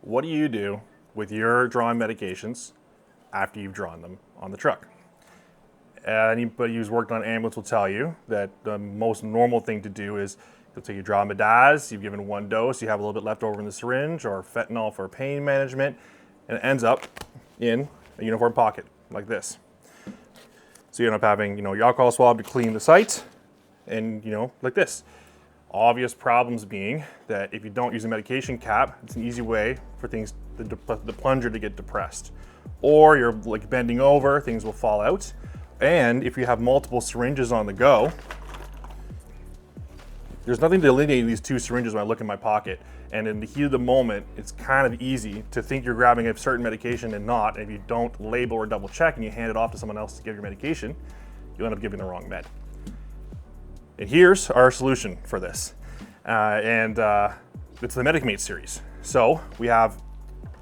what do you do with your drawn medications after you've drawn them on the truck? Anybody who's worked on an ambulance will tell you that the most normal thing to do is you'll take your dramamine, you've given one dose, you have a little bit left over in the syringe, or fentanyl for pain management, and it ends up in a uniform pocket like this. So you end up having, your alcohol swab to clean the site, and like this. Obvious problems being that if you don't use a medication cap, it's an easy way for things, the plunger to get depressed. Or you're like bending over, things will fall out. And if you have multiple syringes on the go, there's nothing to delineate these two syringes when I look in my pocket. And in the heat of the moment, it's kind of easy to think you're grabbing a certain medication and not. And if you don't label or double check and you hand it off to someone else to give your medication, you'll end up giving the wrong med. And here's our solution for this. It's the MedicMate series. So we have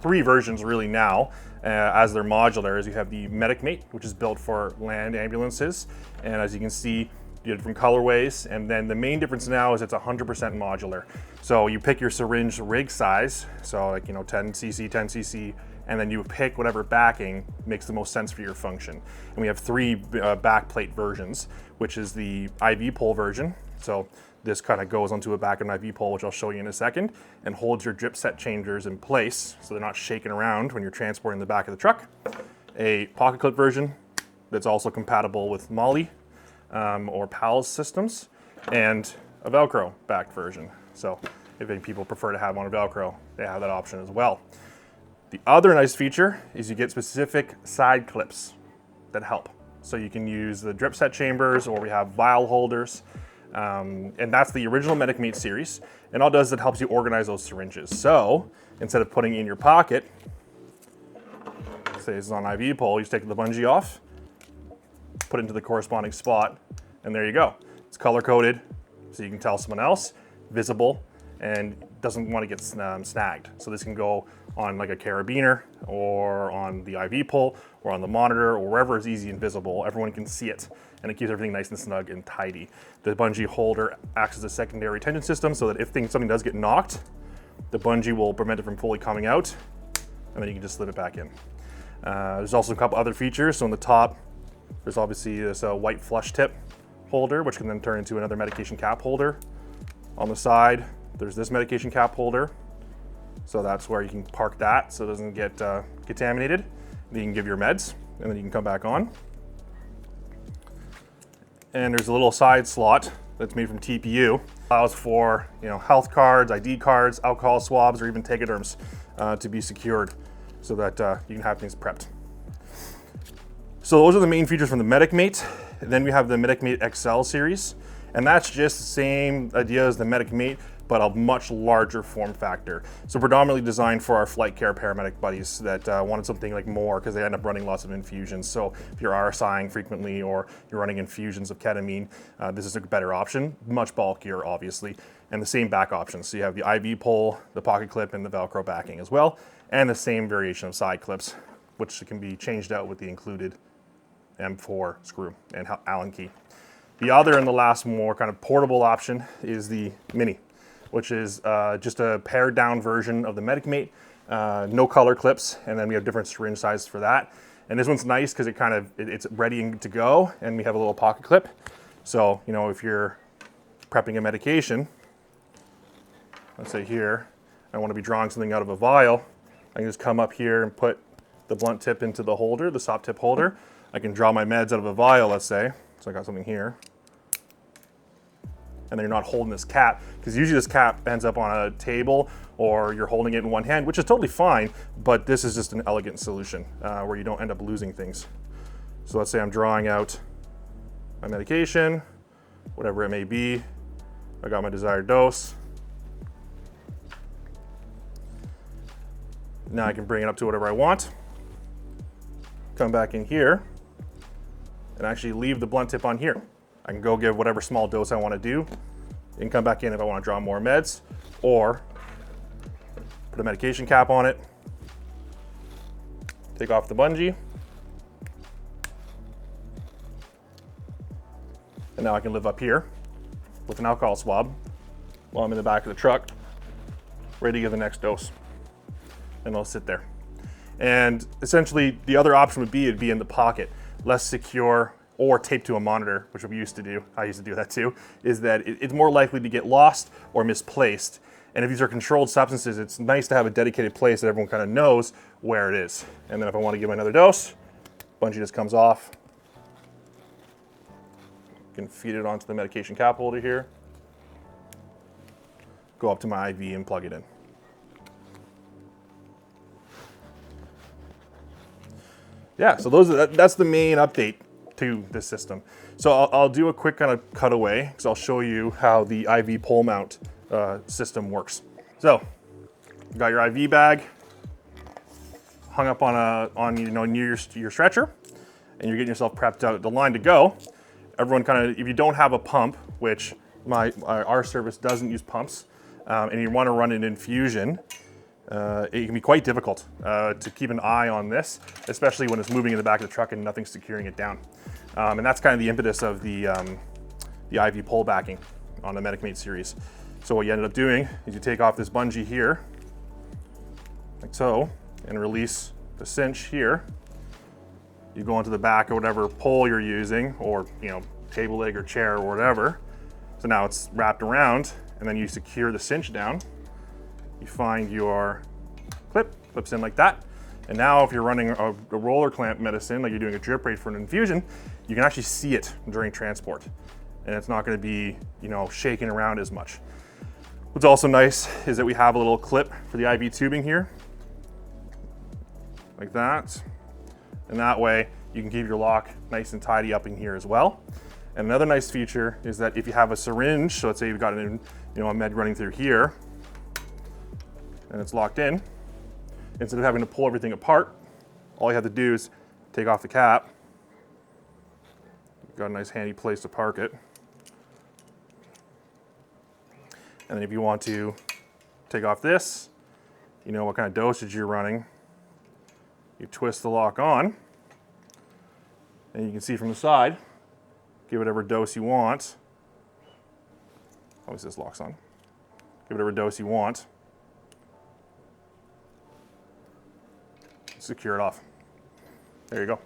3 versions really now. As they're modular, as you have the MedicMate, which is built for land ambulances. And as you can see, you have different colorways. And then the main difference now is it's 100% modular. So you pick your syringe rig size, so like 10 cc, 10 cc, and then you pick whatever backing makes the most sense for your function. And we have 3 backplate versions, which is the IV pole version. So this kind of goes onto a back of an IV pole, which I'll show you in a second, and holds your drip set changers in place so they're not shaking around when you're transporting the back of the truck. A pocket clip version that's also compatible with MOLLE or PALS systems, and a Velcro backed version. So if any people prefer to have on a Velcro, they have that option as well. The other nice feature is you get specific side clips that help. So you can use the drip set chambers, or we have vial holders. And that's the original MedicMate series. And all it does is it helps you organize those syringes. So instead of putting it in your pocket, say this is on IV pole, you just take the bungee off, put it into the corresponding spot, and there you go. It's color coded, so you can tell someone else, visible, and doesn't want to get snagged. So this can go on like a carabiner, or on the IV pole, or on the monitor, or wherever is easy and visible. Everyone can see it, and it keeps everything nice and snug and tidy. The bungee holder acts as a secondary tension system, so that if something does get knocked, the bungee will prevent it from fully coming out, and then you can just slip it back in. There's also a couple other features. So on the top, there's obviously this white flush tip holder, which can then turn into another medication cap holder. On the side, there's this medication cap holder. So that's where you can park that so it doesn't get contaminated. Then you can give your meds, and then you can come back on. And there's a little side slot that's made from TPU. Allows for health cards, ID cards, alcohol swabs, or even tachoderms to be secured so that you can have things prepped. So those are the main features from the MedicMate. Then we have the MedicMate XL series, and that's just the same idea as the MedicMate, but a much larger form factor. So predominantly designed for our flight care paramedic buddies that wanted something like more, because they end up running lots of infusions. So if you're RSIing frequently, or you're running infusions of ketamine, this is a better option, much bulkier obviously, and the same back options. So you have the IV pole, the pocket clip, and the Velcro backing as well, and the same variation of side clips, which can be changed out with the included M4 screw and Allen key. The other and the last more kind of portable option is the Mini, which is just a pared down version of the MedicMate, no color clips, and then we have different syringe sizes for that. And this one's nice because it's ready to go, and we have a little pocket clip. So, if you're prepping a medication, let's say here, I want to be drawing something out of a vial, I can just come up here and put the blunt tip into the holder, the soft tip holder. I can draw my meds out of a vial, let's say. So I got something here. And then you're not holding this cap, because usually this cap ends up on a table, or you're holding it in one hand, which is totally fine, but this is just an elegant solution where you don't end up losing things. So let's say I'm drawing out my medication, whatever it may be. I got my desired dose. Now I can bring it up to whatever I want. Come back in here and actually leave the blunt tip on here. I can go give whatever small dose I want to do and come back in if I want to draw more meds, or put a medication cap on it, take off the bungee, and now I can live up here with an alcohol swab while I'm in the back of the truck, ready to give the next dose. and it'll sit there. And essentially the other option would be it'd be in the pocket, less secure, or taped to a monitor, which we used to do. I used to do that too, is that it's more likely to get lost or misplaced. And if these are controlled substances, it's nice to have a dedicated place that everyone kind of knows where it is. And then if I want to give another dose, bungee just comes off. You can feed it onto the medication cap holder here. Go up to my IV and plug it in. Yeah, so that's the main update to this system. So I'll do a quick kind of cutaway because I'll show you how the IV pole mount system works. So you got your IV bag hung up near your stretcher, and you're getting yourself prepped out the line to go. Everyone kind of, if you don't have a pump, which our service doesn't use pumps, and you want to run an infusion, it can be quite difficult to keep an eye on this, especially when it's moving in the back of the truck and nothing's securing it down. And that's kind of the impetus of the IV pole backing on the MedicMate series. So what you ended up doing is you take off this bungee here, like so, and release the cinch here. You go onto the back of whatever pole you're using, or table leg or chair or whatever. So now it's wrapped around, and then you secure the cinch down. You find your clips in like that. And now if you're running a roller clamp medicine, like you're doing a drip rate for an infusion, you can actually see it during transport. And it's not gonna be, shaking around as much. What's also nice is that we have a little clip for the IV tubing here, like that. And that way you can keep your lock nice and tidy up in here as well. And another nice feature is that if you have a syringe, so let's say you've got a med running through here, and it's locked in, instead of having to pull everything apart, all you have to do is take off the cap. You've got a nice handy place to park it. And then if you want to take off this, what kind of dosage you're running, you twist the lock on, and you can see from the side, give whatever dose you want. Obviously this lock's on. Give whatever dose you want. Secure it off. There you go.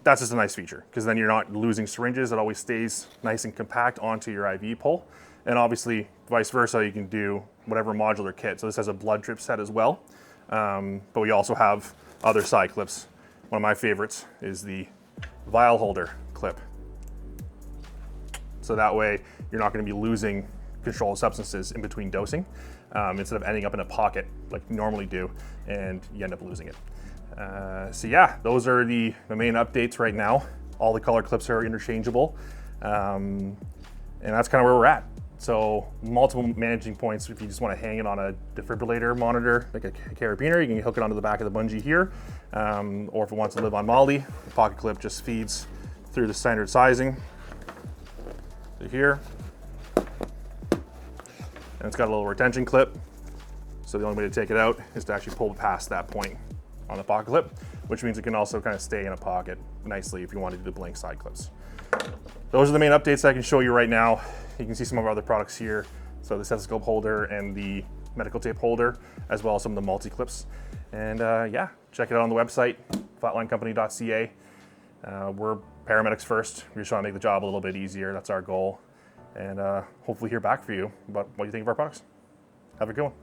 That's just a nice feature, because then you're not losing syringes. It always stays nice and compact onto your IV pole. And obviously, vice versa, you can do whatever modular kit. So this has a blood drip set as well. But we also have other side clips. One of my favorites is the vial holder clip. So that way, you're not going to be losing controlled substances in between dosing, instead of ending up in a pocket like you normally do, and you end up losing it. So yeah, those are the main updates right now. All the color clips are interchangeable, and that's kind of where we're at. So multiple managing points. If you just want to hang it on a defibrillator monitor, like a carabiner, you can hook it onto the back of the bungee here. Or if it wants to live on MOLLE, the pocket clip just feeds through the standard sizing to here. And it's got a little retention clip. So the only way to take it out is to actually pull past that point on the pocket clip, which means it can also kind of stay in a pocket nicely if you want to do the blank side clips. Those are the main updates I can show you right now. You can see some of our other products here. So the stethoscope holder and the medical tape holder, as well as some of the multi-clips. And yeah, check it out on the website, flatlinecompany.ca. We're paramedics first. We just want to make the job a little bit easier. That's our goal. And hopefully hear back from you about what you think of our products. Have a good one.